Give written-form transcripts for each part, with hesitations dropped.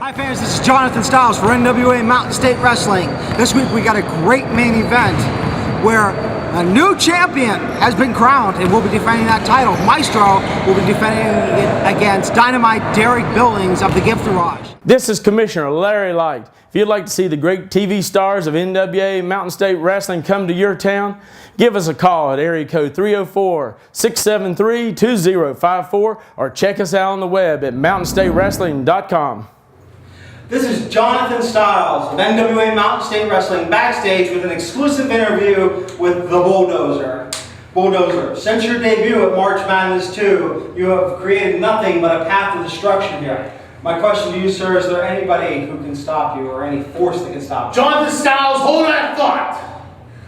Hi fans, this is Jonathan Styles for NWA Mountain State Wrestling. This week we got a great main event where a new champion has been crowned and will be defending that title. Maestro will be defending it against Dynamite Derik Billings of the Gift Garage. This is Commissioner Larry Light. If you'd like to see the great TV stars of NWA Mountain State Wrestling come to your town, give us a call at area code 304-673-2054 or check us out on the web at mountainstatewrestling.com. This is Jonathan Styles of NWA Mountain State Wrestling backstage with an exclusive interview with the Bulldozer. Bulldozer, since your debut at March Madness 2, you have created nothing but a path to destruction here. My question to you, sir, is there anybody who can stop you or any force that can stop you? Jonathan Styles, hold that thought.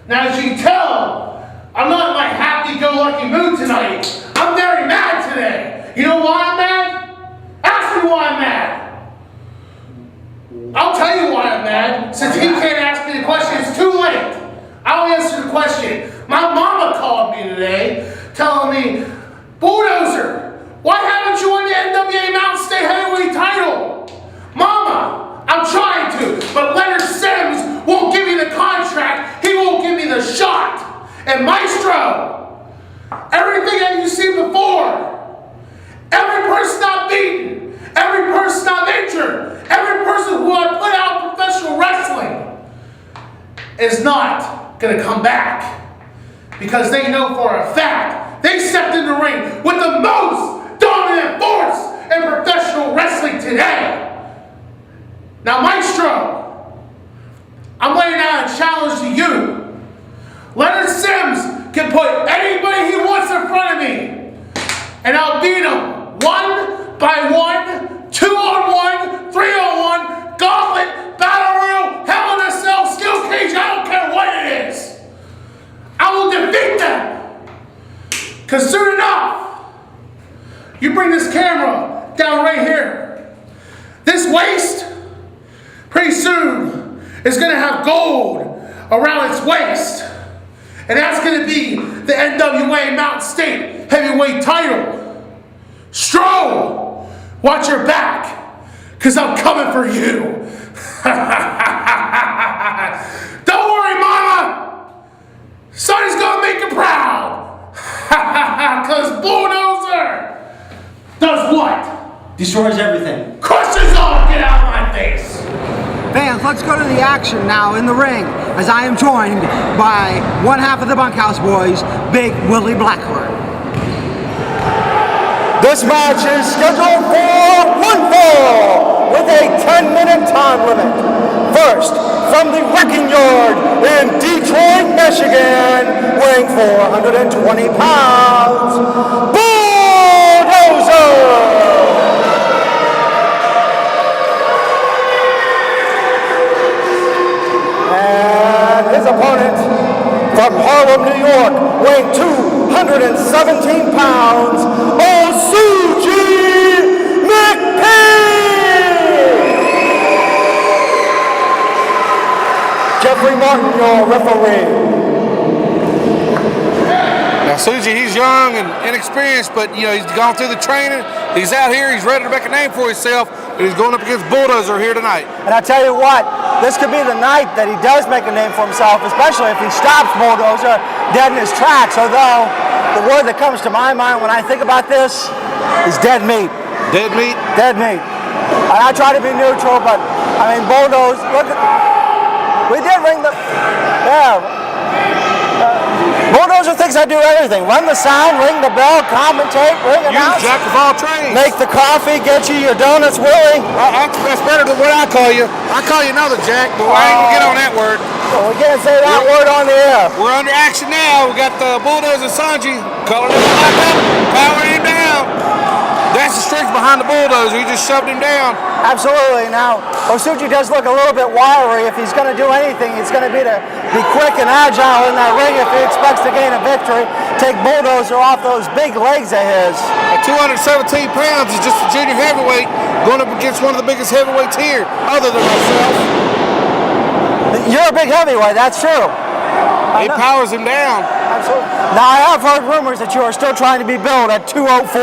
Now, as you can tell, I'm not in my happy-go-lucky mood tonight. I'm very mad today. You know why I'm mad? Ask me why I'm mad. I'll tell you why I'm mad. Since he can't ask me the question, it's too late. I'll answer the question. My mama called me today telling me, Bulldozer, why haven't you won the NWA Mountain State Heavyweight title? Mama, I'm trying to, but Leonard Sims won't give me the contract. He won't give me the shot. And Maestro, everything that you've seen before, every person I've beaten, every person I've injured, every person who I put out in professional wrestling is not going to come back because they know for a fact they stepped in the ring with the most dominant force in professional wrestling today. Now, Maestro, I'm laying out a challenge to you. Leonard Sims can put anybody he wants in front of me, and I'll beat him 1 by 1, 2-on-1, 3-on-1, gauntlet, battle royal, hell in a cell, steel cage, I don't care what it is. I will defeat them. Because soon enough, you bring this camera down right here. This waist, pretty soon, is going to have gold around its waist. And that's going to be the NWA Mountain State Heavyweight title. Stroll, watch your back, because I'm coming for you. Don't worry, Mama. Sonny's going to make you proud. Because Bulldozer does what? Destroys everything. Crushes all. Get out of my face. Fans, let's go to the action now in the ring as I am joined by one half of the Bunkhouse Boys, Big Willie Blackheart. This match is scheduled for one fall with a 10-minute time limit. First, from the Wrecking Yard in Detroit, Michigan, weighing 420 pounds, Bulldozer! His opponent from Harlem, New York, weighing 217 pounds, Suji McPeak! Jeffrey Martin, your referee. Now Suji, he's young and inexperienced, but he's gone through the training. He's out here, he's ready to make a name for himself, and he's going up against Bulldozer here tonight. And I tell you what, this could be the night that he does make a name for himself, especially if he stops Bulldozer dead in his tracks. Although, the word that comes to my mind when I think about this is dead meat. Dead meat? Dead meat. And I try to be neutral, but, I mean, Bulldozer, look at, we did ring the, yeah. Bulldozer thinks I do everything. Run the sound, ring the bell, commentate, ring announce. You're jack of all trades. Make the coffee, get you your donuts, Willie. That's better than what I call you. I call you another Jack, but I ain't gonna get on that word. Well, we can't say that word on the air. We're under action now. We got the Bulldozer Suji calling him back up, powering him down. That's the strength behind the Bulldozer. He just shoved him down. Absolutely. Now, Masucci does look a little bit wiry. If he's going to do anything, it's going to be quick and agile in that ring if he expects to gain a victory. Take Bulldozer off those big legs of his. At 217 pounds, he's just a junior heavyweight going up against one of the biggest heavyweights here, other than myself. You're a big heavyweight, that's true. He powers him down. Absolutely. Now, I have heard rumors that you are still trying to be billed at 204.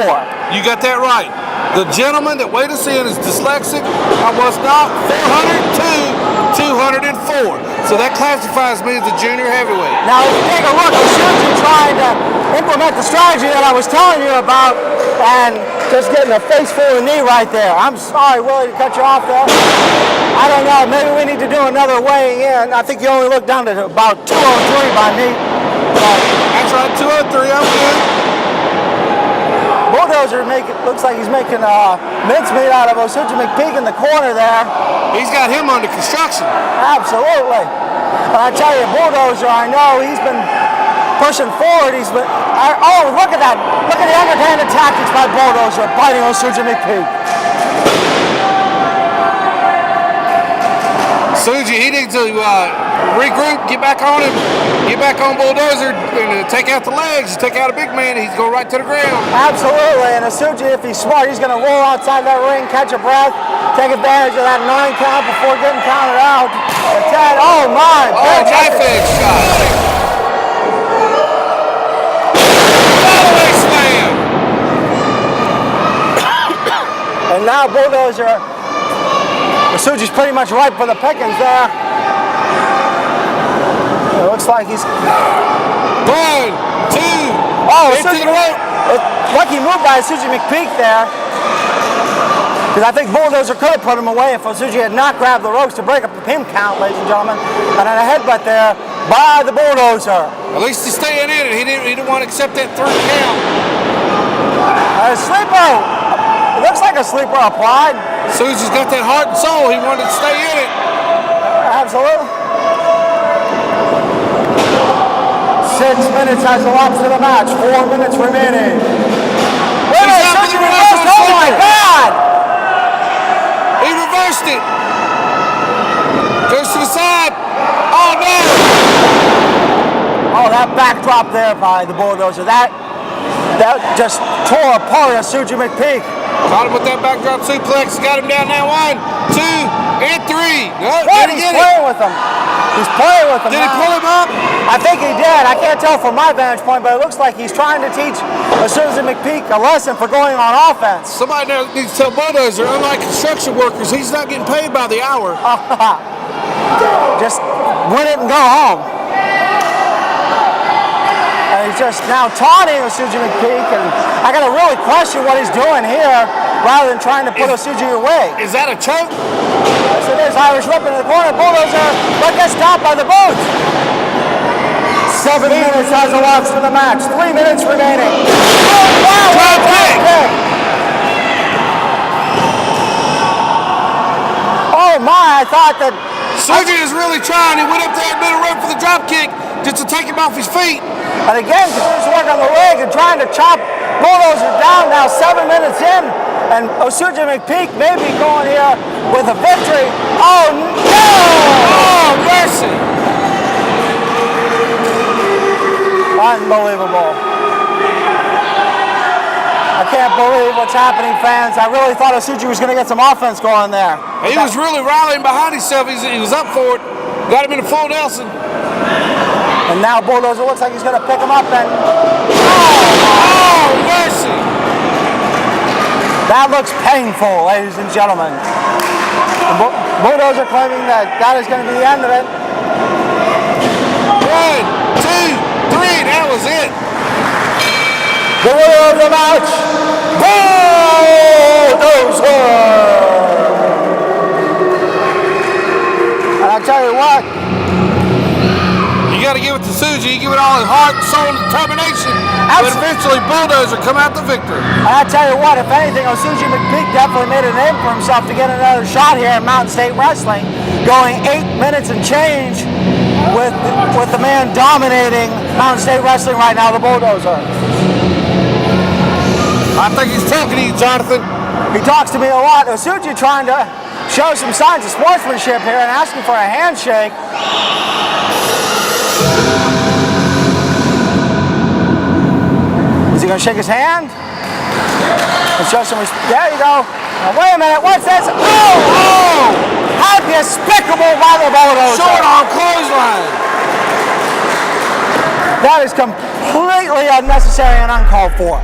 You got that right. The gentleman that weighed us in is dyslexic. I was not 402, 204. So that classifies me as a junior heavyweight. Now, if you take a look, Suji trying to implement the strategy that I was telling you about, and just getting a face full of knee right there. I'm sorry, Willie, to cut you off there. I don't know, maybe we need to do another weighing in. I think you only look down to about 203 by me. That's right, 203, I'm good. Bulldozer looks like he's making mincemeat out of Suji McPeak in the corner there. He's got him under construction. Absolutely. And I tell you, Bulldozer, I know he's been pushing forward. He's been. Oh, look at that! Look at the underhanded tactics by Bulldozer biting Suji McPeak. Suji, he needs to regroup, get back on him, get back on Bulldozer, and take out the legs. Take out a big man, he's going right to the ground. Absolutely, and Suji, if he's smart, he's going to roll outside that ring, catch a breath, take advantage of that 9 count before getting counted out. The 10, oh my! Oh, knife edge shot. Follow slam. And now Bulldozer. Suji's pretty much ripe for the pickings there. It looks like he's... 1, 2. Oh, Suji, lucky move by Suji McPeak there. Because I think Bulldozer could have put him away if Suji had not grabbed the ropes to break up the pin count, ladies and gentlemen. And then a headbutt there by the Bulldozer. At least he's staying in it. He didn't want to accept that 3 count. A sleeper. It looks like a sleeper applied. Suji's got that heart and soul. He wanted to stay in it. Absolutely. 6 minutes has elapsed to the match. 4 minutes remaining. Wait a minute, Suji reversed. Oh my God! He reversed it. Goes to the side. Oh no! Oh, that backdrop there by the Bulldozer. That just tore apart Suji McPeak. Caught him with that backdrop suplex. Got him down now. 1, 2, and 3. No, What? did he He's get playing it? with him. He's playing with him. Did he now. pull him up? I think he did. I can't tell from my vantage point, but it looks like he's trying to teach Suji McPeak a lesson for going on offense. Somebody now needs to tell Bulldozer, unlike construction workers, he's not getting paid by the hour. Just win it and go home. And he's just now taunting Suji McPeak, and I got to really question what he's doing here rather than trying to put Suji away. Is that a choke? Yes, it is. Irish whip into the corner. Bulldozer, but gets stopped by the boot. 7 minutes has elapsed for the match. 3 minutes remaining. Oh, wow! Drop kick. Oh my! I thought that. Suji is really trying. He went up there in the middle rope for the drop kick just to take him off his feet. And again, continues to work on the leg and trying to chop Bulldozer down. Now 7 minutes in, and Suji McPeak may be going here with a victory. Oh no! Oh, mercy! Unbelievable. I can't believe what's happening, fans. I really thought Suji was going to get some offense going there. He was really rallying behind himself. He was up for it. Got him in a full Nelson. And now Bulldozer looks like he's going to pick him up and... Oh, mercy! That looks painful, ladies and gentlemen. And Bulldozer claiming that is going to be the end of it. 1, 2, 3, that was it. The winner of the match, Bulldozer! And I tell you what, You got to give it to Suji. You give it all his heart, soul, and determination. But eventually, Bulldozer come out the victor. and I tell you what, if anything, Suji McPeak definitely made a name for himself to get another shot here in Mountain State Wrestling, going 8 minutes and change with the man dominating Mountain State Wrestling right now, the Bulldozer. I think he's talking to you, Jonathan. He talks to me a lot. Suji trying to show some signs of sportsmanship here and asking for a handshake. Is he going to shake his hand? And show some respect. There you go. Now, wait a minute. What's this? Oh! How despicable by the Bulldozer. Short arm clothesline. That is completely unnecessary and uncalled for.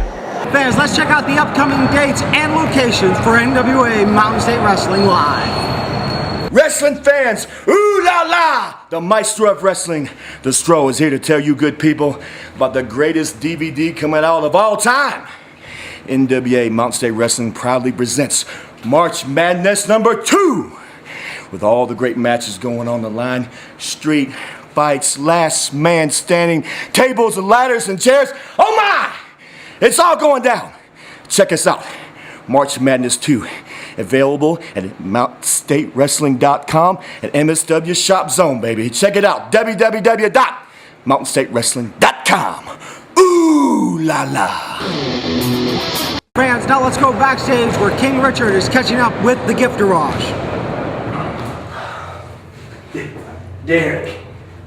Fans, let's check out the upcoming dates and locations for NWA Mountain State Wrestling Live. Wrestling fans, ooh la la! The Maestro of Wrestling, the Stro, is here to tell you good people about the greatest DVD coming out of all time. NWA Mountain State Wrestling proudly presents March Madness #2. With all the great matches going on the line, street fights, last man standing, tables and ladders and chairs. Oh my! It's all going down. Check us out. March Madness 2. Available at MountStateWrestling.com and MSW Shop Zone, baby. Check it out. www.MountainStateWrestling.com. Ooh la la. Fans, now let's go backstage where King Richard is catching up with the Gift Garage. Derik,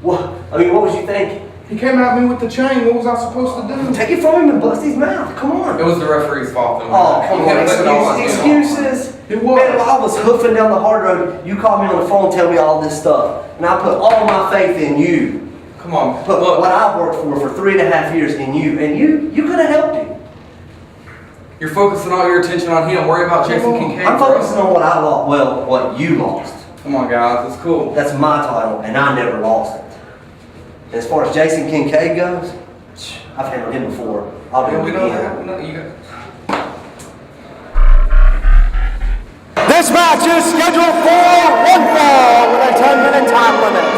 what was you thinking? He came at me with the chain. What was I supposed to do? Take it from him and bust his mouth. Come on. It was the referee's fault. Oh, come on. Excuses. It was. Man, I was hoofing down the hard road. You called me on the phone and tell me all this stuff. And I put all my faith in you. Come on. Put Look, what I've worked for 3.5 years in you. And you could have helped him. you're focusing all your attention on him. Worry about Jason Kincaid. I'm focusing on what I lost. Well, what you lost. Come on, guys. It's cool. That's my title, and I never lost it. And as far as Jason Kincaid goes, I've handled him before. I'll do We it don't again. have. No, you got. This match is scheduled for one fall with a 10-minute time limit.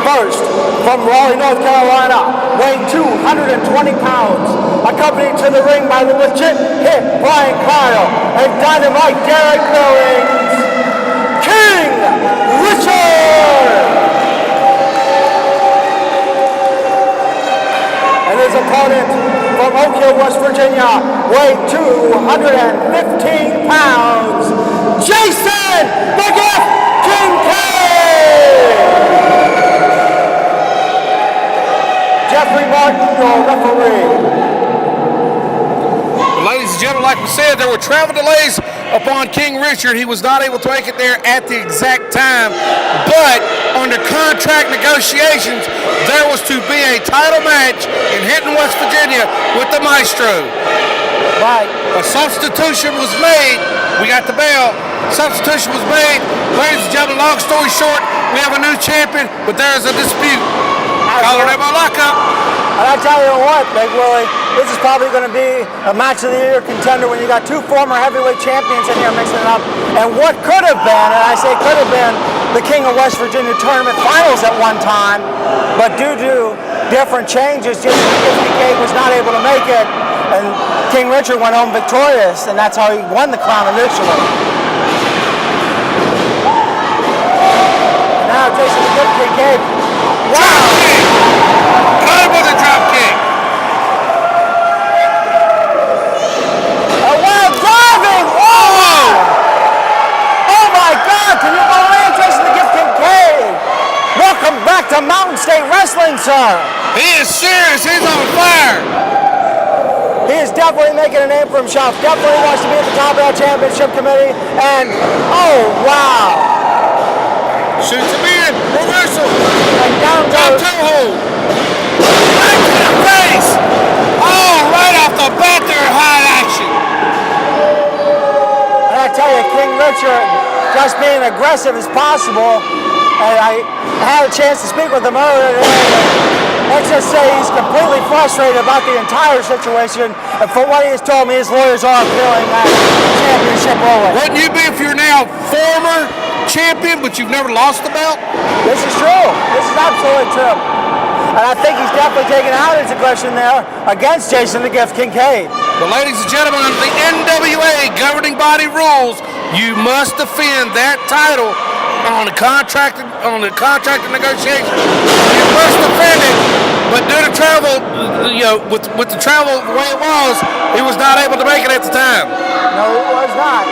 First, from Raleigh, North Carolina, weighing 220 pounds, accompanied to the ring by the legit hit Brian Kyle and Dynamite Derik Billings, King Richard! And his opponent from Oak Hill, West Virginia, weighing 215 pounds, Jason the Gift Kincaid! Jeffrey Martin, your referee. Ladies and gentlemen, like we said, there were travel delays upon King Richard. He was not able to make it there at the exact time, but under contract negotiations, there was to be a title match in Hinton, West Virginia with the Maestro. Right. A substitution was made. We got the bell. Substitution was made. Ladies and gentlemen, long story short, we have a new champion, but there is a dispute. Calling him a lockup. And I tell you what, Big Willie, this is probably going to be a match of the year contender when you got two former heavyweight champions in here mixing it up. And what could have been, and I say could have been, the King of West Virginia tournament finals at one time, but due to different changes, Jason Kincaid was not able to make it, and King Richard went home victorious, and that's how he won the crown initially. And now Jason Kincaid. Wow! Good with a drop kick. A wild driving! Oh! Oh my God! Can you believe Jason the Gift Kincaid? Welcome back to Mountain State Wrestling, sir. He is serious. He's on fire. He is definitely making a name for himself. Definitely wants to be at the top of that championship committee. And oh wow! Shoots him in. Reversal. And down Top goes. toe hold. Right to the face. Oh, right off the bat there, high action. And I tell you, King Richard, just being aggressive as possible. And I had a chance to speak with him earlier today. Let's just say he's completely frustrated about the entire situation. And for what he has told me, his lawyers are appealing that championship ruling. Wouldn't you be if you're now former champion, but you've never lost the belt? This is true. This is absolutely true. And I think he's definitely taking out his aggression there against Jason the Gift Kincaid. But ladies and gentlemen, under the NWA governing body rules, you must defend that title on the contract negotiation. You must defend it, but due to travel, with the travel the way it was, he was not able to make it at the time. No, he was not.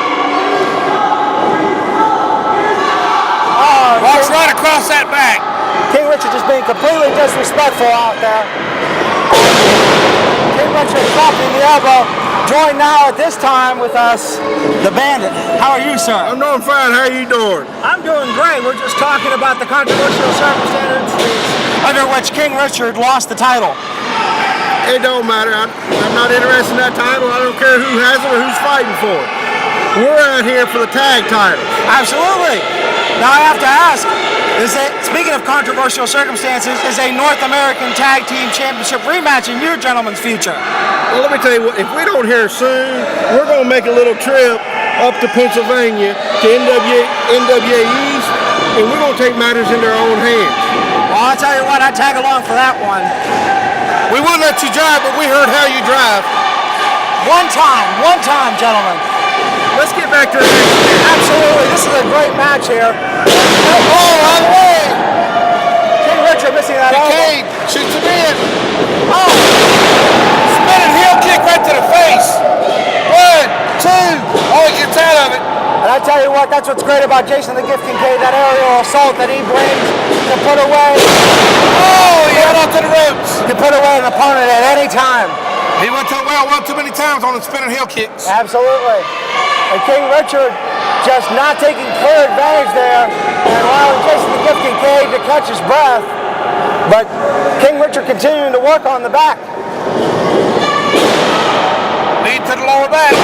Walks right across that back. King Richard just being completely disrespectful out there. King Richard dropping the elbow. Joined now at this time with us, the Bandit. How are you, sir? I'm doing fine. How are you doing? I'm doing great. We're just talking about the controversial circumstances under which King Richard lost the title. It don't matter. I'm not interested in that title. I don't care who has it or who's fighting for it. We're out here for the tag titles. Absolutely. Now I have to ask, speaking of controversial circumstances, is a North American Tag Team Championship rematch in your gentleman's future? Well, let me tell you what, if we don't hear soon, we're going to make a little trip up to Pennsylvania to NWA East, and we're going to take matters in their own hands. Well, I'll tell you what, I'd tag along for that one. We wouldn't let you drive, but we heard how you drive. One time, gentlemen. Let's get back to the next match. Absolutely, this is a great match here. Oh, on the way. King Richard missing that Kincaid shoots him in. Oh! Spinning heel kick right to the face. 1, 2. Oh, he gets out of it. And I tell you what, that's what's great about Jason the Gift Kincaid, that aerial assault that he brings to put away. Oh, he got off to the ropes. To put away an opponent at any time. He went to the well one too many times on the spinning heel kicks. Absolutely. And King Richard just not taking clear advantage there and allowing Jason the Gift Kincaid to catch his breath. But King Richard continuing to work on the back. Lead to the lower back.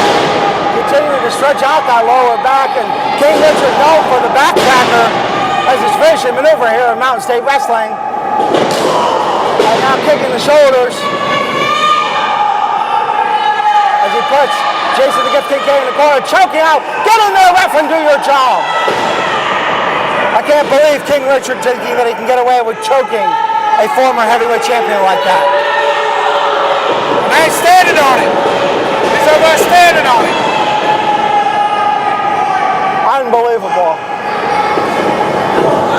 Continuing to stretch out that lower back, and King Richard known for the backcracker as his finishing maneuver here in Mountain State Wrestling. And now kicking the shoulders as he puts Jason the Gift Kincaid in the corner, choking out. Get in there, ref, and do your job. I can't believe King Richard thinking that he can get away with choking a former heavyweight champion like that. Now he's standing on it. He's over standing on it. Unbelievable.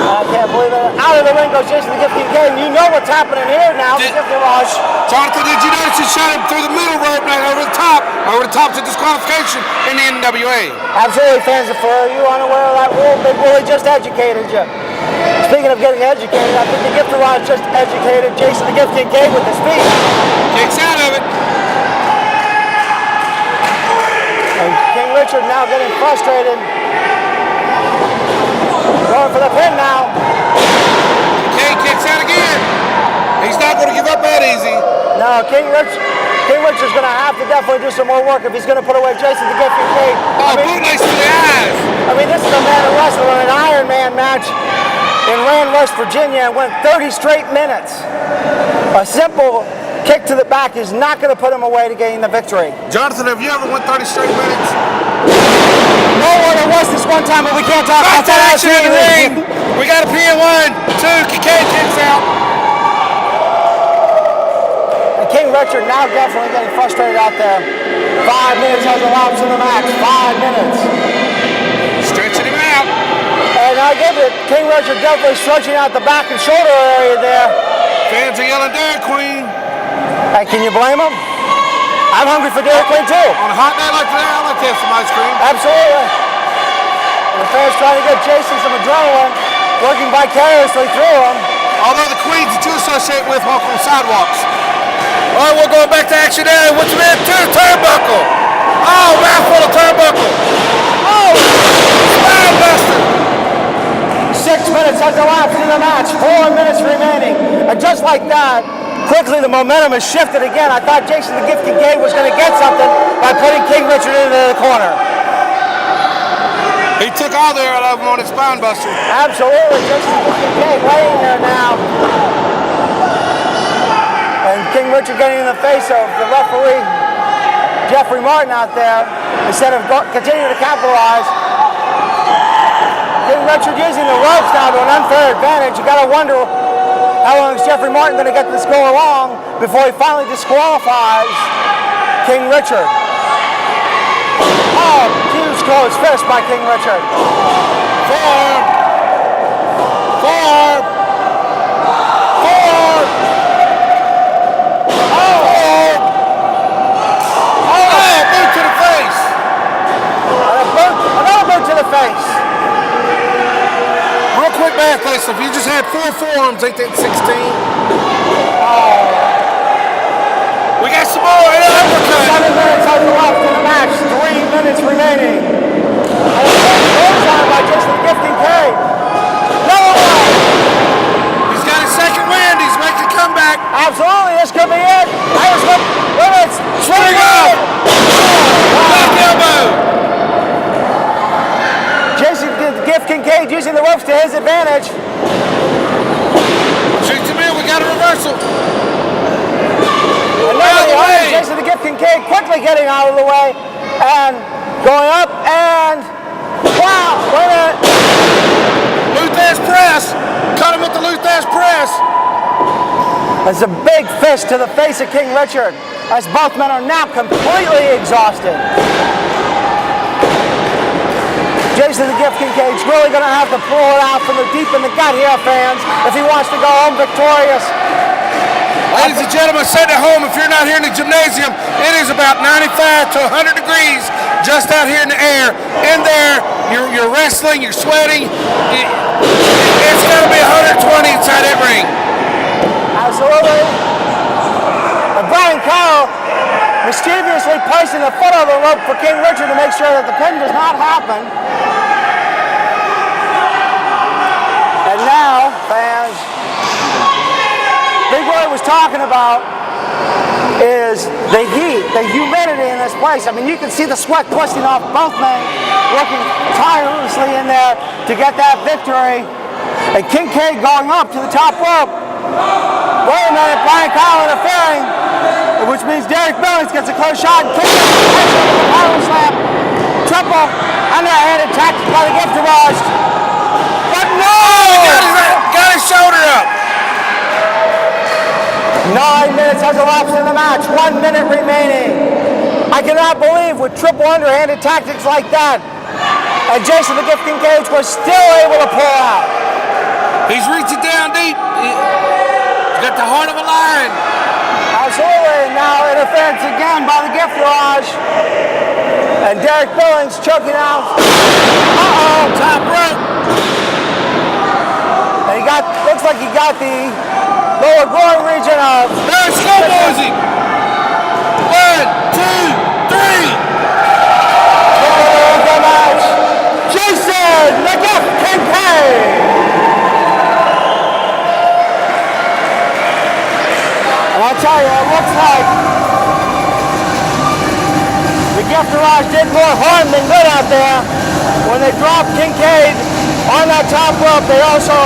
I can't believe it. Out of the ring goes Jason the Gift Kincaid. You know what's happening here now. The Gift Rush. Jonathan, did you notice he shot him through the middle rope and over the top? Over the top to disqualification in the NWA. Absolutely, fans. For you unaware of that rule, Big Willie just educated you. Speaking of getting educated, I think the Gift Rush just educated Jason the Gift Kincaid with his feet. Kicks out of it. And King Richard now getting frustrated. Going for the pin now. King kicks out again. He's not going to give up that easy. No, King Richard's going to have to definitely do some more work if he's going to put away Jason the Gift Kincaid. Oh, bootlegs to the eyes. I mean, this is a man who wrestled in an Iron Man match in Rand, West Virginia, and went 30 straight minutes. A simple kick to the back is not going to put him away to gain the victory. Jonathan, have you ever went 30 straight minutes? No one, there was this one time, but we can't talk about that action in the ring. We got a pin. 1, 2. Kincaid kicks out. And King Richard now definitely getting frustrated out there. 5 minutes has elapsed in the match. 5 minutes. Stretching him out. And I give it, King Richard definitely stretching out the back and shoulder area there. Fans are yelling Dairy Queen. Hey, can you blame him? I'm hungry for Dairy Queen too. On a hot day like today, I like to have some ice cream. Absolutely. And the fans trying to get Jason some adrenaline, working vicariously through him. Although the queens that you associate with walk on sidewalks. All right, we're going back to action now. What's man to the turnbuckle? Oh, mouthful of turnbuckle. Oh, spine buster. 6 minutes has elapsed in the match. 4 minutes remaining. And just like that, quickly the momentum has shifted again. I thought Jason the Gift Kincaid was going to get something by putting King Richard into the corner. He took all the air out of him on his spine buster. Absolutely. Jason the Gift Kincaid laying there now. And King Richard getting in the face of the referee, Jeffrey Martin, out there, instead of continuing to capitalize. King Richard using the ropes now to an unfair advantage. You got to wonder how long is Jeffrey Martin going to get this go along before he finally disqualifies King Richard. Oh, huge close fist by King Richard. 4. Boot to the face. Another boot to the face. Real quick math lesson. If you just had 4 forearms, ain't that 16? We got some more. And an uppercut. 7 minutes has left in the match. 3 minutes remaining. And a goes on by Jason the Gift Kincaid. Another one. He's got his second wind. He's making a comeback. Absolutely, this could be it. Irish Kincaid using the ropes to his advantage. Shoots him in. We got a reversal. Jason the Gift Kincaid quickly getting out of the way and going up and wow, wait a minute. Luther's press. Cut him with the Luther's press. That's a big fist to the face of King Richard as both men are now completely exhausted. Jason the Gift Kincaid's really going to have to pull it out from the deep in the gut here, fans, if he wants to go home victorious. Ladies and gentlemen, sitting at home, if you're not here in the gymnasium, it is about 95 to 100 degrees just out here in the air. In there, you're wrestling, you're sweating. It's got to be 120 inside that ring. Absolutely. And Brian Kyle mischievously placing the foot on the rope for King Richard to make sure that the pin does not happen. And now, fans, Big Boy was talking about is the heat, the humidity in this place. I mean, you can see the sweat twisting off both men, working tirelessly in there to get that victory. And Kincaid going up to the top rope. Wait a minute, Brian Kyle interfering, which means Derik Billings gets a close shot. And Kincaid power slam, triple, underhanded tactic by the Gift Garage. But no! Got his shoulder up. 9 minutes has elapsed in the match. 1 minute remaining. I cannot believe with triple underhanded tactics like that, and Jason the Gift Kincaid was still able to pull out. He's reaching down deep. He's got the heart of a lion. Absolutely. Now interference again by the Gift Garage. And Derik Billings choking out. Uh-oh. Top rope. And looks like he got the lower groin region of. There's Schoolboys. 1, 2, 3. The match. Jason the Gift Kincaid. And I'll tell you, it looks like the Gift Garage did more harm than good out there. When they dropped Kincaid on that top rope, they also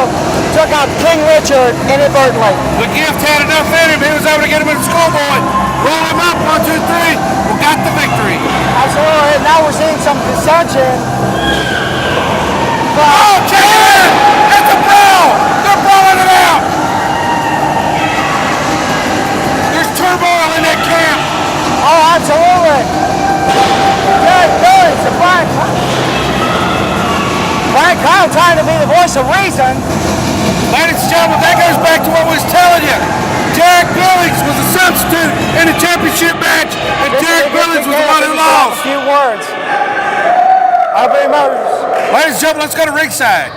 took out King Richard inadvertently. The Gift had enough in him. He was able to get him in the Schoolboy. Roll him up. 1, 2, 3. We got the victory. Absolutely. And now we're seeing some dissension. Oh, check it in. It's a brawl. They're brawling it out. There's turmoil in that camp. Oh, absolutely. Derik Billings and Brian Kyle trying to be the voice of reason. Ladies and gentlemen, that goes back to what we was telling you. Derik Billings was a substitute in the championship match, and Derik Billings was the one who lost. A few words. Ladies and gentlemen, let's go to ringside.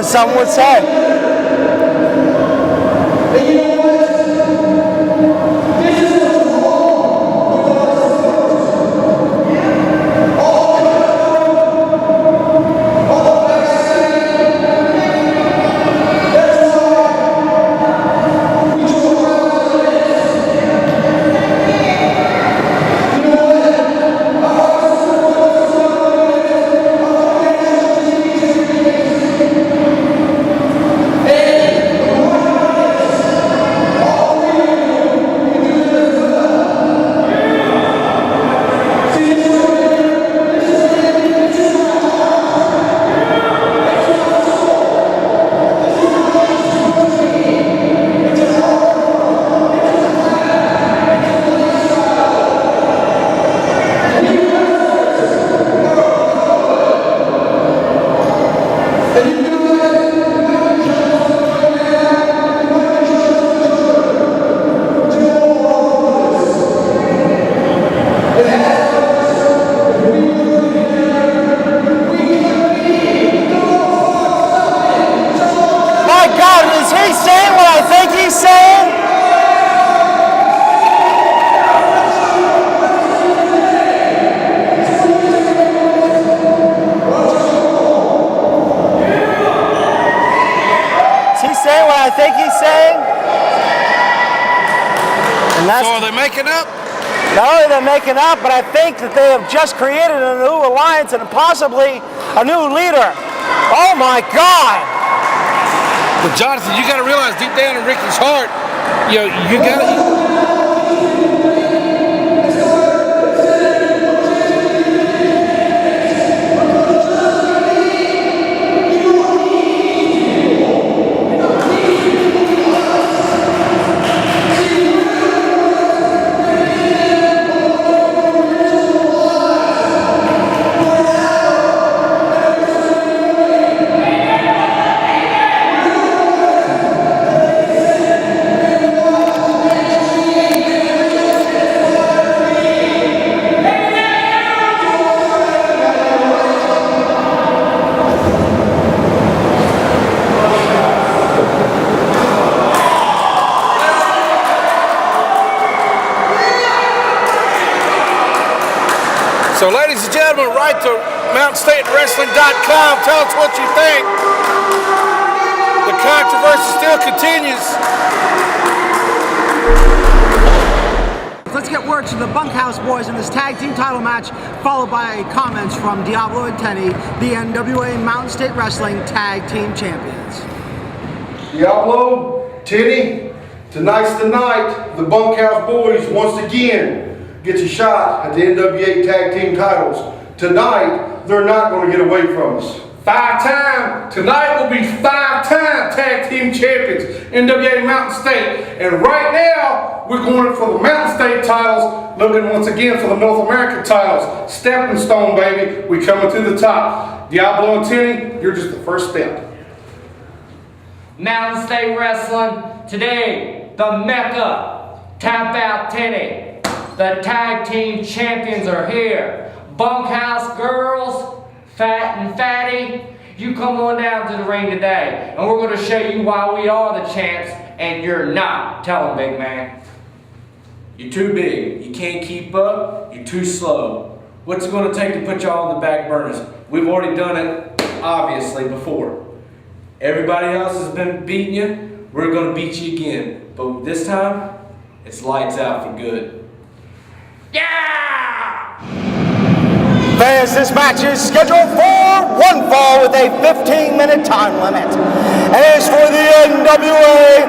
Some would say. he's saying? Is he saying what I think he's saying? And that's, So are they making up? not only they're making up, but I think that they have just created a new alliance and possibly a new leader. Oh my God! But Jonathan, you got to realize deep down in Ricky's heart, you got to. So ladies and gentlemen, write to MountainStateWrestling.com. Tell us what you think. The controversy still continues. Let's get word to the Bunkhouse Boys in this tag team title match, followed by comments from Diablo and Tenney, the NWA Mountain State Wrestling Tag Team Champions. Diablo, Tenney, tonight's the night. The Bunkhouse Boys once again gets a shot at the NWA Tag Team titles. Tonight, they're not going to get away from us. Tonight will be 5-time tag team champions, NWA Mountain State. And right now, we're going for the Mountain State titles, looking once again for the North American titles. Stepping stone, baby. We coming to the top. Diablo and Tenney, you're just the first step. Mountain State Wrestling, today, the Mecca, Tap Out Tenney. The tag team champions are here. Bunkhouse girls, fat and fatty, you come on down to the ring today, and we're going to show you why we are the champs, and you're not. Tell them, big man. You're too big. You can't keep up. You're too slow. What's it going to take to put y'all on the back burners? We've already done it, obviously, before. Everybody else has been beating you. We're going to beat you again. But this time, it's lights out for good. Yeah! Fans, this match is scheduled for one fall with a 15-minute time limit. And it is for the NWA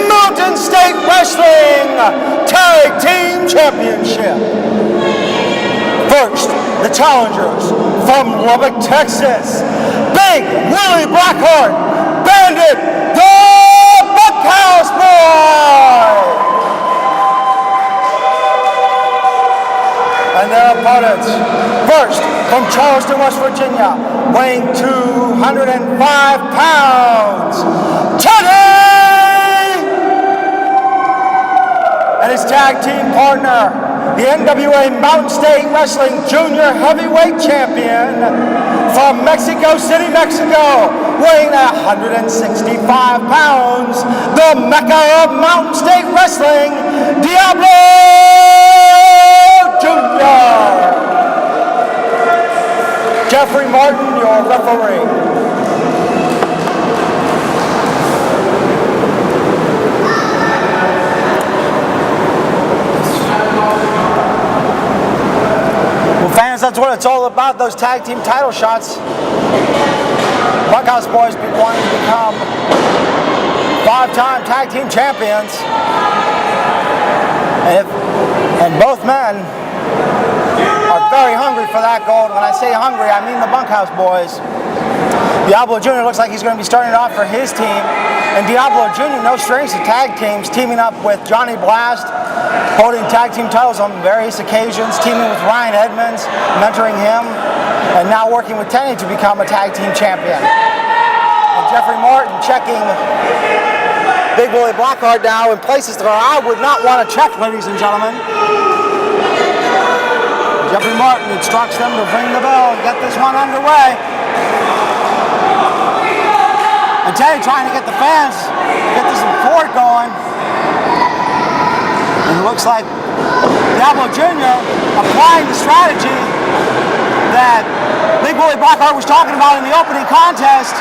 Mountain State Wrestling Tag Team Championship. First, the challengers from Lubbock, Texas, Big Willie Blackheart, Bandit, the Bunkhouse Boys. And their opponents, first from Charleston, West Virginia, weighing 205 pounds, Tenney! And his tag team partner, the NWA Mountain State Wrestling Junior Heavyweight Champion from Mexico City, Mexico, weighing 165 pounds, the Mecca of Mountain State Wrestling, Diablo! Jeffrey Martin, your referee. Well, fans, that's what it's all about, those tag team title shots. Bunkhouse Boys wanting to become 5-time tag team champions. And both men are very hungry for that gold. When I say hungry, I mean the Bunkhouse Boys. Diablo Jr. looks like he's going to be starting it off for his team. And Diablo Jr., no strings to tag teams, teaming up with Johnny Blast, holding tag team titles on various occasions, teaming with Ryan Edmonds, mentoring him, and now working with Tenney to become a tag team champion. And Jeffrey Martin checking Big Willie Blackheart now in places that I would not want to check, ladies and gentlemen. Jeffrey Martin instructs them to ring the bell and get this one underway. And Tenney trying to get the fans, get the support going. And it looks like Diablo Jr. applying the strategy that Big Willie Blackheart was talking about in the opening contest,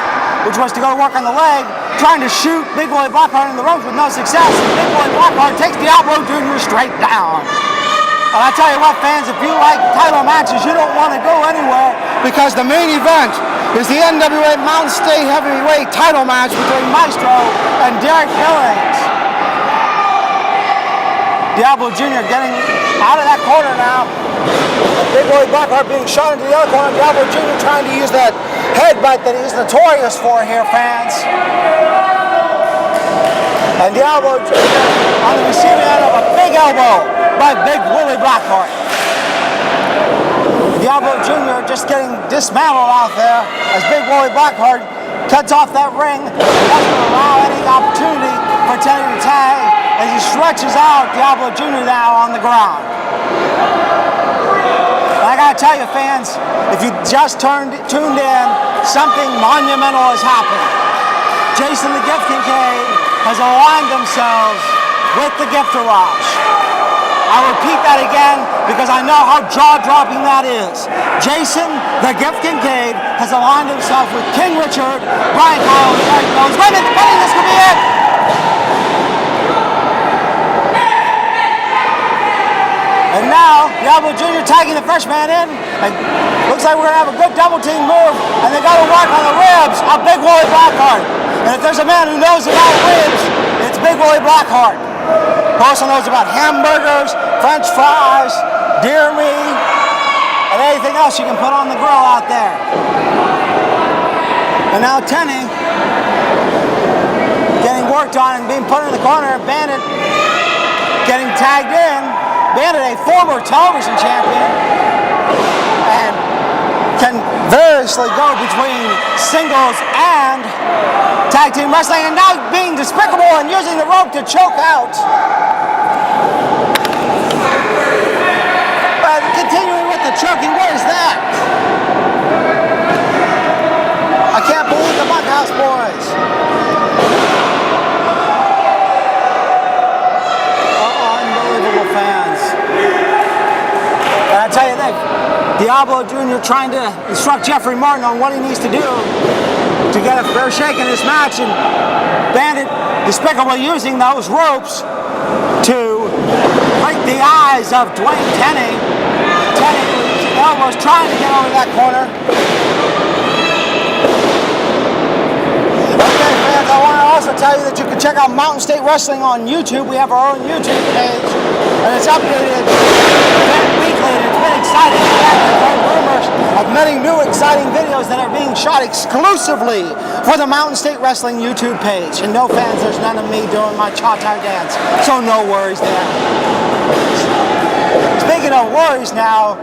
which was to go work on the leg, trying to shoot Big Willie Blackheart in the ropes with no success. And Big Willie Blackheart takes Diablo Jr. straight down. And I tell you what, fans, if you like title matches, you don't want to go anywhere, because the main event is the NWA Mountain State Heavyweight title match between Maestro and Derik Billings. Diablo Jr. getting out of that corner now. Big Willie Blackheart being shot into the other corner. Diablo Jr. trying to use that headbutt that he's notorious for here, fans. And Diablo Jr. on the receiving end of a big elbow by Big Willie Blackheart. Diablo Jr. just getting dismantled out there as Big Willie Blackheart cuts off that ring. Doesn't allow any opportunity for Tenney to tag as he stretches out Diablo Jr. now on the ground. And I gotta tell you, fans, if you just tuned in, something monumental has happened. Jason the Gift Kincaid has aligned themselves with the Gift Garage. I'll repeat that again because I know how jaw-dropping that is. Jason the Gift Kincaid has aligned himself with King Richard, Brian Kyle, and Derik Billings. Wait a minute, this could be it! And now, Diablo Jr. tagging the fresh man in. And looks like we're going to have a good double team move. And they got to work on the ribs of Big Willie Blackheart. And if there's a man who knows about ribs, it's Big Willie Blackheart. Who also knows about hamburgers, French fries, deer meat, and anything else you can put on the grill out there. And now Tenney getting worked on and being put in the corner. Bandit getting tagged in. Bandit, a former television champion, and can variously go between singles and tag team wrestling, and now being despicable and using the rope to choke out. But continuing with the choking, what is that? I can't believe the Bunkhouse Boys. Unbelievable fans. And I tell you that Diablo Jr. trying to instruct Jeffrey Martin on what he needs to do to get a fair shake in this match, and Bandit despicably using those ropes to break the eyes of Dwayne Tenney. Tenney was trying to get over that corner. Okay, fans, I want to also tell you that you can check out Mountain State Wrestling on YouTube. We have our own YouTube page, and it's updated weekly, and it's been exciting. I've heard rumors of many new exciting videos that are being shot exclusively for the Mountain State Wrestling YouTube page. And no, fans, there's none of me doing my cha-cha dance, so no worries there. Speaking of worries now,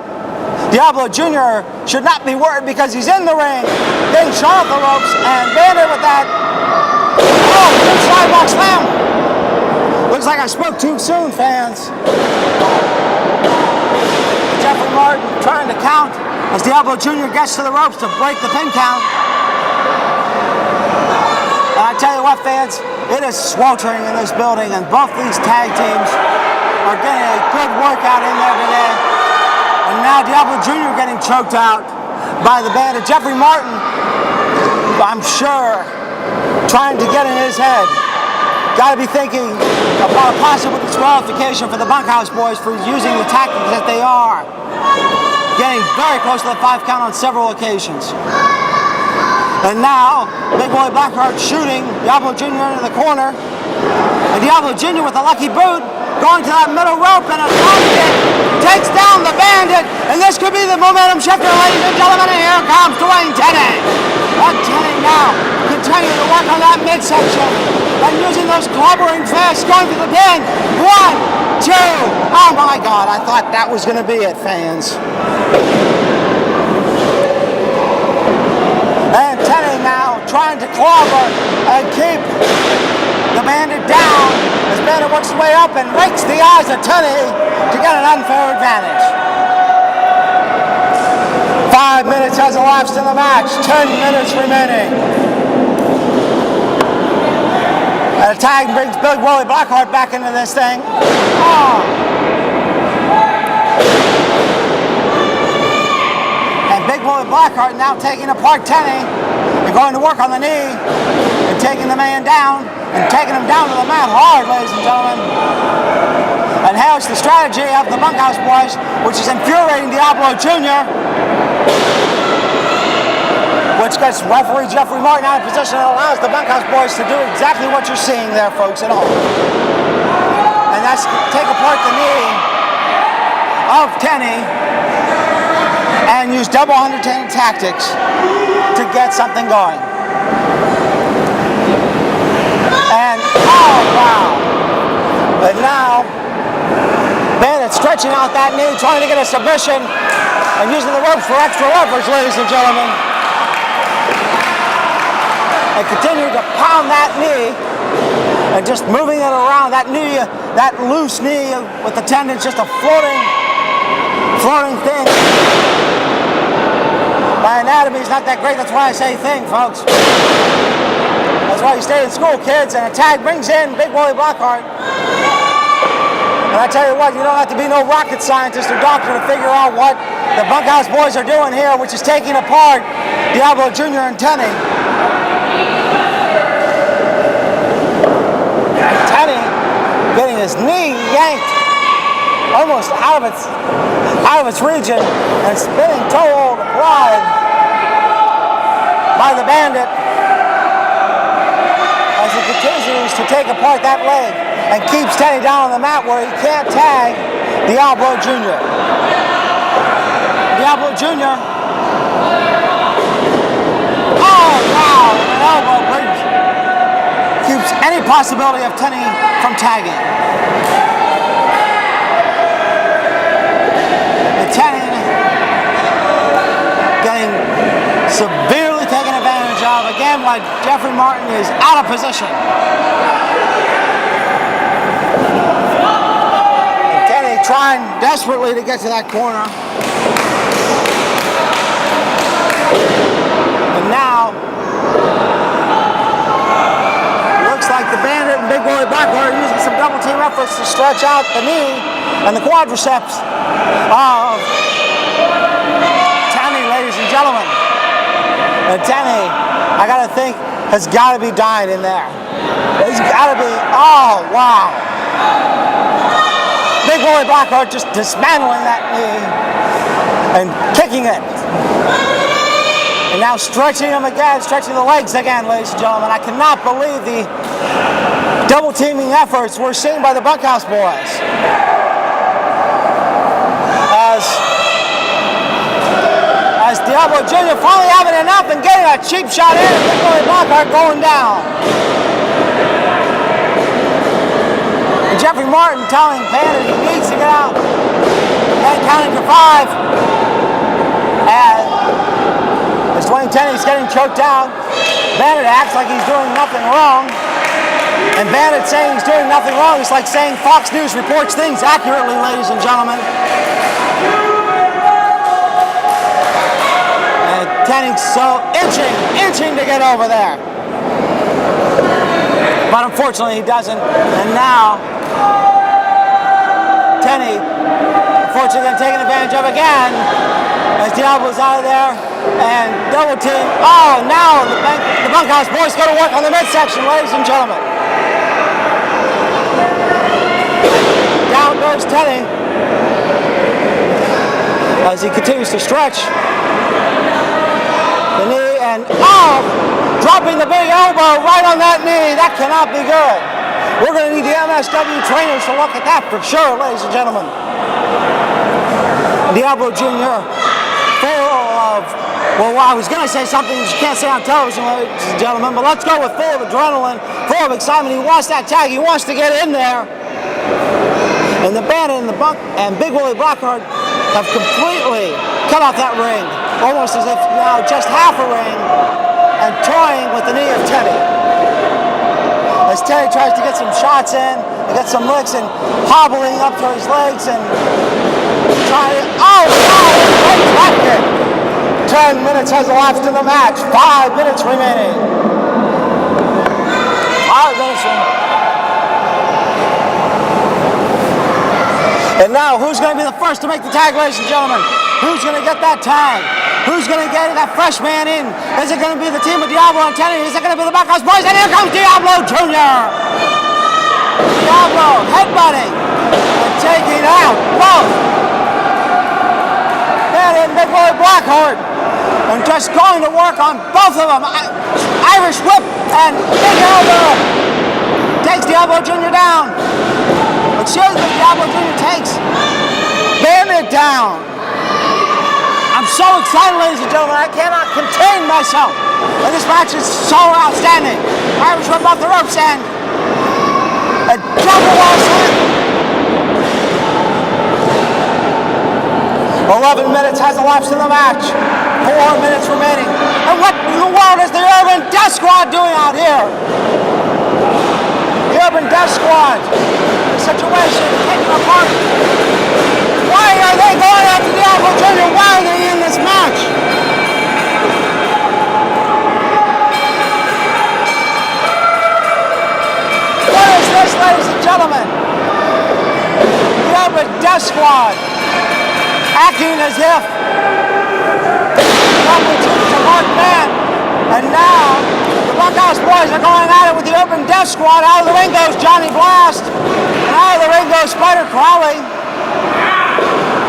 Diablo Jr. should not be worried because he's in the ring, getting shot off the ropes, and Bandit with that. Oh, good sidewalk slam. Looks like I spoke too soon, fans. Jeffrey Martin trying to count as Diablo Jr. gets to the ropes to break the pin count. And I tell you what, fans, it is sweltering in this building, and both these tag teams are getting a good workout in there today. And now Diablo Jr. getting choked out by the Bandit. Jeffrey Martin, I'm sure, trying to get in his head. Got to be thinking about a possible disqualification for the Bunkhouse Boys for using the tactics that they are. Getting very close to the 5 count on several occasions. And now, Big Willie Blackheart shooting Diablo Jr. into the corner. And Diablo Jr. with a lucky boot, going to that middle rope, and a drop kick takes down the Bandit. And this could be the momentum shifter, ladies and gentlemen. And here comes Dwayne Tenney. And Tenney now continuing to work on that midsection. And using those clobbering fists, going to the pin. 1, 2. Oh my God, I thought that was going to be it, fans. And Tenney now trying to clobber and keep the Bandit down as Bandit works his way up and rakes the eyes of Tenney to get an unfair advantage. 5 minutes has elapsed in the match, 10 minutes remaining. And a tag brings Big Willie Blackheart back into this thing. Oh. And Big Willie Blackheart now taking apart Tenney and going to work on the knee and taking the man down and taking him down to the mat hard, ladies and gentlemen. And here's the strategy of the Bunkhouse Boys, which is infuriating Diablo Jr., which gets referee Jeffrey Martin out of position and allows the Bunkhouse Boys to do exactly what you're seeing there, folks, at home. And that's take apart the knee of Tenney and use double undertaking tactics to get something going. And, oh, wow. And now, Bandit stretching out that knee, trying to get a submission and using the ropes for extra leverage, ladies and gentlemen. And continue to pound that knee and just moving it around. That knee, that loose knee with the tendons, just a floating thing. My anatomy is not that great, that's why I say thing, folks. That's why you stay in school, kids. And a tag brings in Big Willie Blackheart. And I tell you what, you don't have to be no rocket scientist or doctor to figure out what the Bunkhouse Boys are doing here, which is taking apart Diablo Jr. and Tenney. Tenney getting his knee yanked almost out of its region and spinning toe hold applied by the Bandit as he continues to take apart that leg and keeps Tenney down on the mat where he can't tag Diablo Jr. Diablo Jr. Oh, wow, an elbow break. Keeps any possibility of Tenney from tagging. And Tenney getting severely taken advantage of again while Jeffrey Martin is out of position. And Tenney trying desperately to get to that corner. And now like the Bandit and Big Willie Blackheart are using some double team efforts to stretch out the knee and the quadriceps of Tenney, ladies and gentlemen. And Tenney, I gotta think, has gotta be dying in there. He's gotta be, oh wow. Big Willie Blackheart just dismantling that knee and kicking it. And now stretching him again, stretching the legs again, ladies and gentlemen. I cannot believe the double teaming efforts we're seeing by the Bunkhouse Boys. As Diablo Jr. finally having enough and getting a cheap shot in, and Big Willie Blackheart going down. And Jeffrey Martin telling Bandit he needs to get out. And counting to 5. As Dwayne Tenney's getting choked out, Bandit acts like he's doing nothing wrong. And Bandit saying he's doing nothing wrong is like saying Fox News reports things accurately, ladies and gentlemen. And Tenney's so inching to get over there. But unfortunately he doesn't. And now, Tenney, unfortunately getting taken advantage of again. As Diablo's out of there and double team. Oh, now the Bunkhouse Boys go to work on the midsection, ladies and gentlemen. Down goes Tenney as he continues to stretch the knee and dropping the big elbow right on that knee. That cannot be good. We're going to need the MSW trainers to look at that for sure, ladies and gentlemen. Diablo Jr. full of, well, I was going to say something that you can't say on television, ladies and gentlemen, but let's go with full of adrenaline, full of excitement. He wants that tag. He wants to get in there. And the Bandit and the Big Willie Blackheart have completely cut off that ring, almost as if now just half a ring, and toying with the knee of Tenney. As Tenney tries to get some shots in, and get some licks, and hobbling up to his legs, and trying to, great drop kick. 10 minutes has elapsed in the match, 5 minutes remaining. 5 minutes remaining. And now, who's going to be the first to make the tag, ladies and gentlemen? Who's going to get that tag? Who's going to get that fresh man in? Is it going to be the team of Diablo and Tenney? Is it going to be the Bunkhouse Boys? And here comes Diablo Jr. Diablo headbutting and taking out both Man and Big Boy Blackheart. And just going to work on both of them. Irish whip and big elbow. Takes Diablo Jr. down. It shows that Diablo Jr. takes Bandit down. I'm so excited, ladies and gentlemen, I cannot contain myself. And this match is so outstanding. Irish whip off the ropes and a double wall slam. 11 minutes has elapsed in the match. 4 minutes remaining. And what in the world is the Urban Death Squad doing out here? The Urban Death Squad. The situation taking apart. Why are they going after Diablo Jr.? Why are they in this match? What is this, ladies and gentlemen? The Urban Death Squad acting as if Diablo Jr. is a marked man. And now the Bunkhouse Boys are going at it with the Urban Death Squad. Out of the ring goes Johnny Blast. And out of the ring goes Spider Crowley.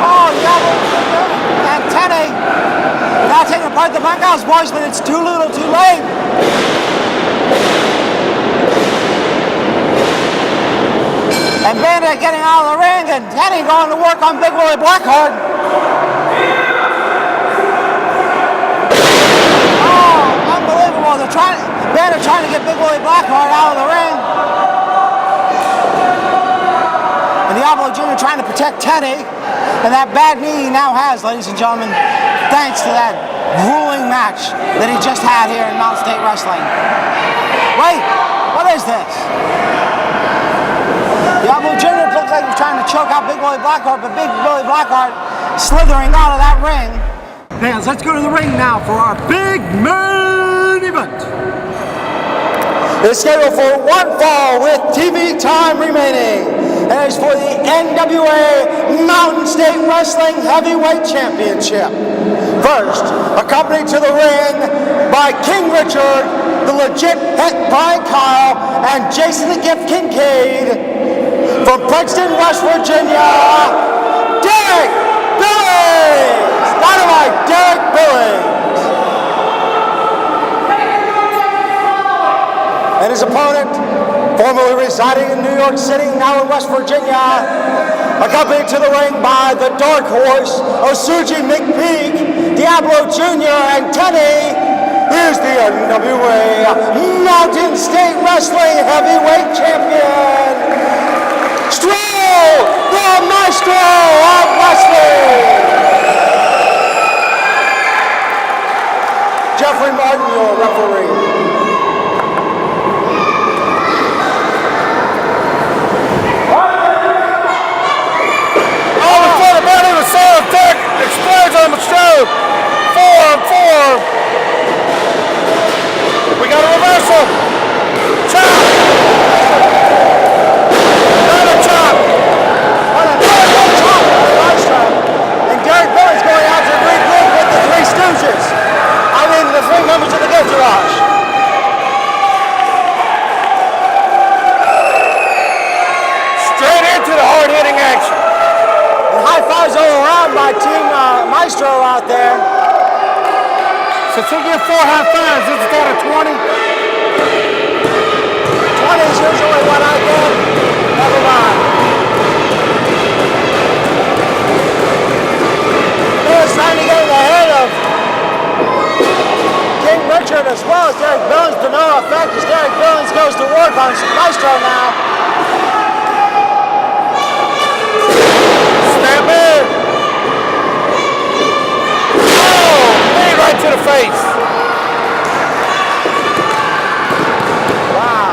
Oh, Diablo Jr. and Tenney now taking apart the Bunkhouse Boys, but it's too little too late. And Bandit getting out of the ring, and Tenney going to work on Big Willie Blackheart. Bandit trying to get Big Willie Blackheart out of the ring. And Diablo Jr. trying to protect Tenney. And that bad knee he now has, ladies and gentlemen, thanks to that grueling match that he just had here in Mountain State Wrestling. Wait, what is this? Diablo Jr. looks like he's trying to choke out Big Willie Blackheart, but Big Willie Blackheart slithering out of that ring. Fans, let's go to the ring now for our big main event. It's scheduled for one fall with TV time remaining. And it's for the NWA Mountain State Wrestling Heavyweight Championship. First, accompanied to the ring by King Richard, the legit Het Brian Kyle, and Jason the Gift Kincaid. From Princeton, West Virginia, Derik Billings! Dynamite Derik Billings! And his opponent, formerly residing in New York City, now in West Virginia, accompanied to the ring by the Dark Horse of Suji, McPeak, Diablo Jr., and Tenney. Here's the NWA Mountain State Wrestling Heavyweight Champion, Stroll, the Maestro of Wrestling. Jeffrey Martin, your referee. Derik explodes on Maestro. 4-on-4. We got a reversal. Chop. Another chop. Another chop. And Derik Billings going out to regroup with the Three Stooges. I mean, the three members of the Gift Garage. Straight into the hard-hitting action. High fives all around by Team Maestro out there. Since he gets 4 high fives, is that a 20? 20 is usually what I get. Never mind. He's trying to get in the head of King Richard as well as Derik Billings, to no effect as Derik Billings goes to work on Maestro now. Snap in. Oh, knee right to the face. Wow.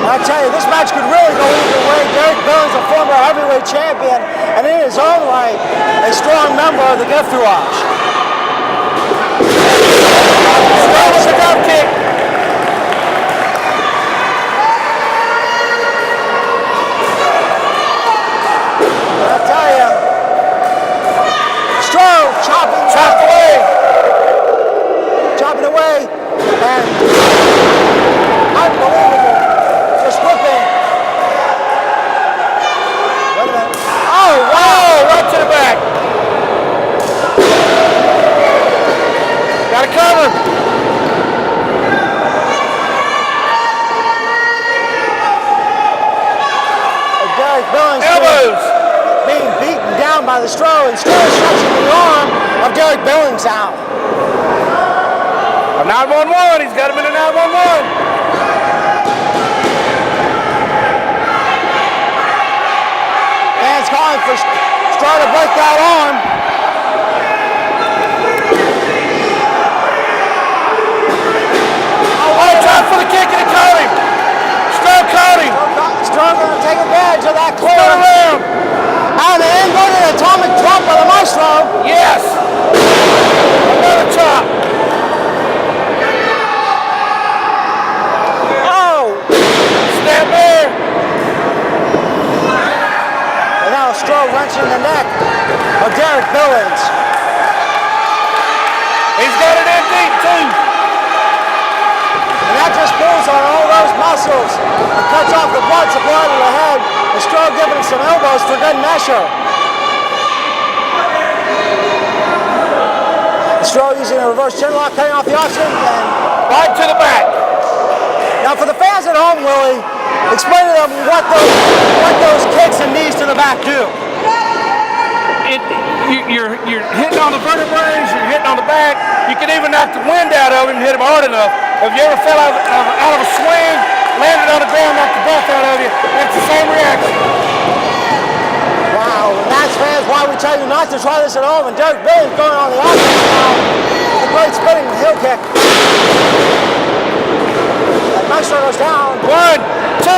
I tell you, this match could really go either way. Derik Billings, a former heavyweight champion, and in his own right, a strong member of the Gift Garage. Strong with the drop kick. by the Stro, and Stro is stretching the arm of Derik Billings out. A 911, he's got him in a 911. Fans calling for Stro to break that arm. Oh, time for the kick and he caught him. Stro caught him. Stro going to take advantage of that Turn clear. around. And the inverted atomic drop by the Maestro. Yes. Another chop. Oh! Stand there. And now Stro wrenching the neck of Derik Billings. He's got it in deep too. And that just pulls on all those muscles and cuts off the blood supply to the head. And Stro giving him some elbows for good measure. Stro using a reverse chin lock, cutting off the oxygen, and Right to the back. now for the fans at home, Willie, explain to them what those kicks and knees to the back do. You're hitting on the vertebrae, you're hitting on the back. You can even knock the wind out of him and hit him hard enough. If you ever fell out of a swing, landed on the ground, knocked the breath out of you, it's the same reaction. Wow, and that's fans why we tell you not to try this at home. And Derik Billings going on the offense now. The great spinning heel kick. And Maestro goes down. 1, 2.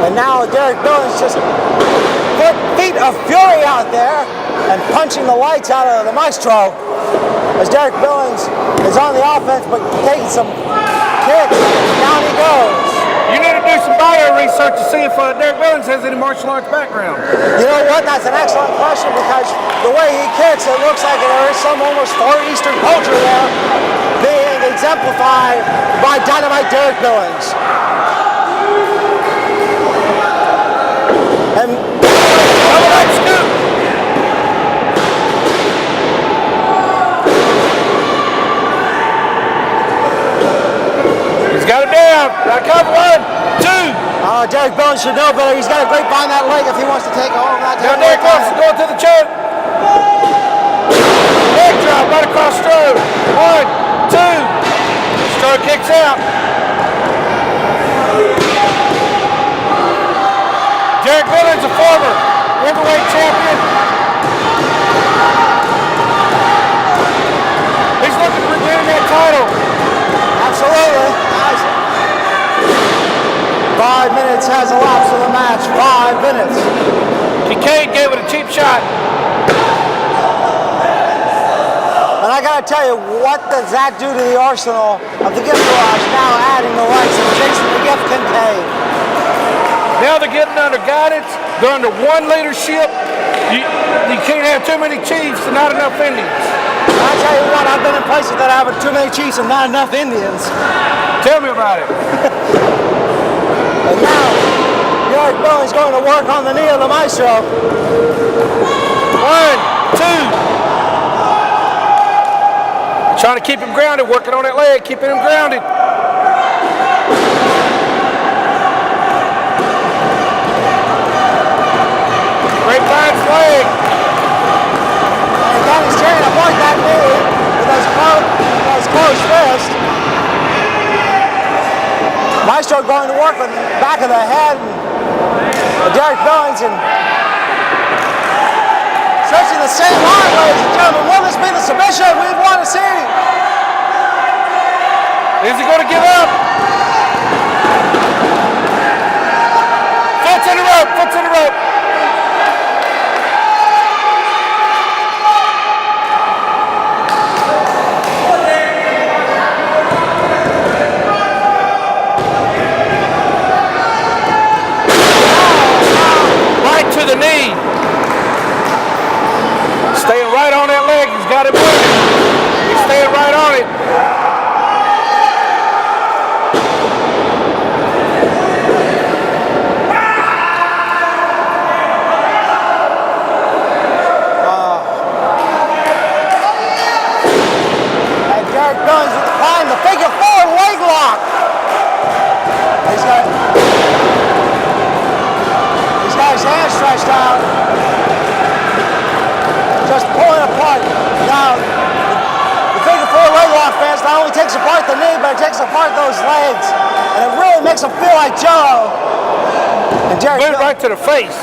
And now Derik Billings just put feet of fury out there and punching the lights out of the Maestro as Derik Billings is on the offense but taking some kicks. Down he goes. You need to do some bio research to see if Derik Billings has any martial arts background. You know what? That's an excellent question because the way he kicks, it looks like there is some almost Far Eastern culture there being exemplified by Dynamite Derik Billings. And he's got it down. Got to cover 1, 2. Derik Billings should know better. He's got to grapevine that leg if he wants to take it home. Now Derik Billings is going to the choke. Leg drop right across Stro. 1, 2. Stro kicks out. Derik Billings, a former heavyweight champion. He's looking for winning that title. Absolutely. 5 minutes has elapsed in the match. 5 minutes. Kincaid gave it a cheap shot. And I gotta tell you, what does that do to the arsenal of the gift garage now adding the likes of Jason the Gift Kincaid? Now they're getting under guidance. They're under one leadership. You can't have too many chiefs and not enough Indians. I tell you what, I've been in places that have too many chiefs and not enough Indians. Tell me about it. And now, Derik Billings going to work on the knee of the Maestro. 1, 2. Trying to keep him grounded, working on that leg, keeping him grounded. Grapevine's leg. And Tenney's trying to block that knee with his closed fist. Maestro going to work on the back of the head of Derik Billings and stretching the same line, ladies and gentlemen. Will this be the submission we want to see? Is he going to give up? Foot's in the rope, foot's in the rope. To the knee. Staying right on that leg. He's got it moving. He's staying right on it. And Derik Billings applying the figure 4 leg lock. He's got his hands stretched out. Just pulling apart. Now, the figure four leg lock, fans, not only takes apart the knee, but it takes apart those legs. And it really makes him feel like Joe. And Derik went right to the face.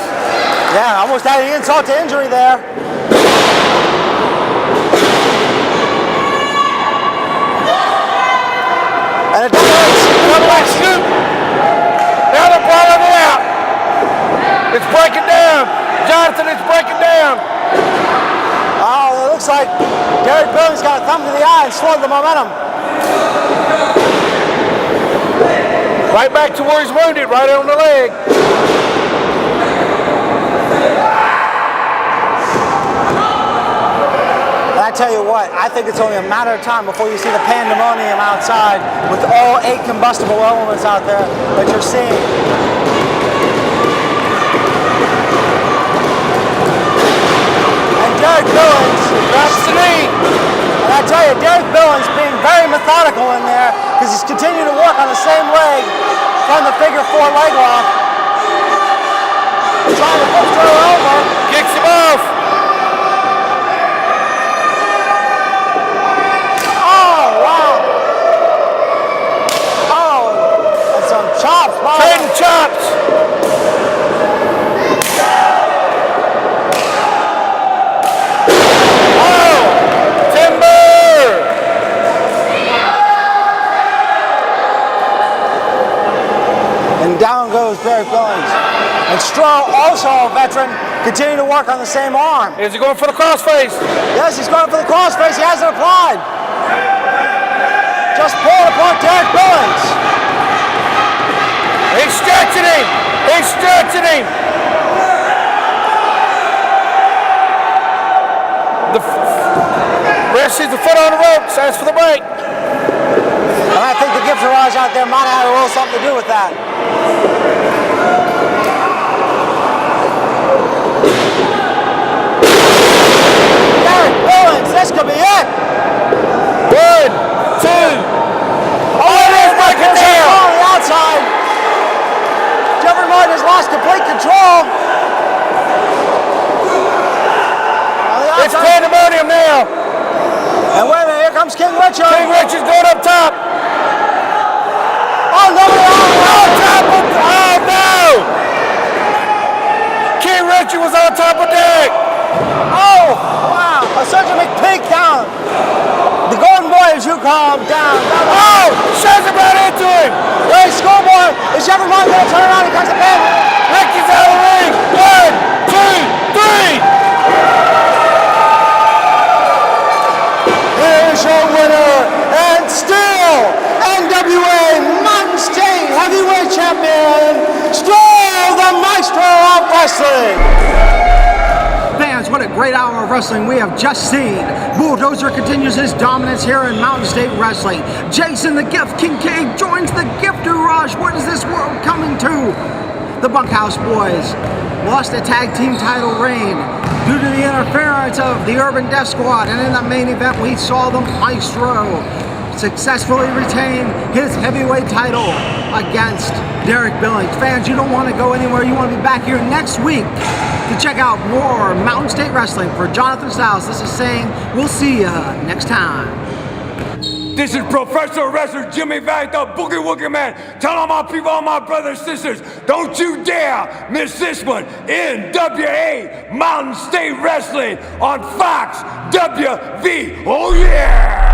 Yeah, almost had an insult to injury there. And it does. Another right scoop. Now they're blowing it out. It's breaking down. Jonathan, it's breaking down. Oh, it looks like Derik Billings got a thumb to the eye and slowed the momentum. Right back to where he's wounded, right on the leg. And I tell you what, I think it's only a matter of time before you see the pandemonium outside with all 8 combustible elements out there that you're seeing. And Derik Billings, That's the knee. and I tell you, Derik Billings being very methodical in there because he's continuing to work on the same leg from the figure four leg lock. Trying to push through over. Kicks him off. Oh, wow. Oh, and some chops. Wow. Trading chops. Oh, timber. And down goes Derik Billings. And Stroh, also a veteran, continuing to work on the same arm. Is he going for the crossface? Yes, he's going for the crossface. He hasn't applied. Just pulling apart Derik Billings. He's stretching him. He's stretching him. The ref sees the foot on the ropes. Asks for the break. And I think the gift garage out there might have a little something to do with that. Derik Billings, this could be it. 1, 2. Oh, it is breaking down. On the outside. Jeffrey Martin has lost complete control. On the It's outside. pandemonium now. And wait a minute, here comes King Richard. King Richard's going up top. Oh, nobody On top of, oh no! King Richard was on top of Derik. Oh, wow. Sergeant McPeak down. The Golden Boy, as you call him, down. Oh, shoves him right into him. Hey, schoolboy, is Jeffrey Martin going to turn around? He comes to bed. Ricky's out of the ring. 1, 2, 3. Here's your winner, and still NWA Mountain State Heavyweight Champion, Stroh, the Maestro of Wrestling. Fans, what a great hour of wrestling we have just seen. Bulldozer continues his dominance here in Mountain State Wrestling. Jason the Gift Kincaid joins the Gift Garage. What is this world coming to? The Bunkhouse Boys lost a tag team title reign due to the interference of the Urban Death Squad, and in the main event we saw the Maestro successfully retain his heavyweight title against Derik Billings. Fans, you don't want to go anywhere. You want to be back here next week to check out more Mountain State Wrestling. For Jonathan Styles, this is saying we'll see you next time. This is professional wrestler Jimmy Valley, the Boogie Woogie Man. Tell all my people, all my brothers and sisters, don't you dare miss this one. NWA Mountain State Wrestling on Fox WV. Oh yeah!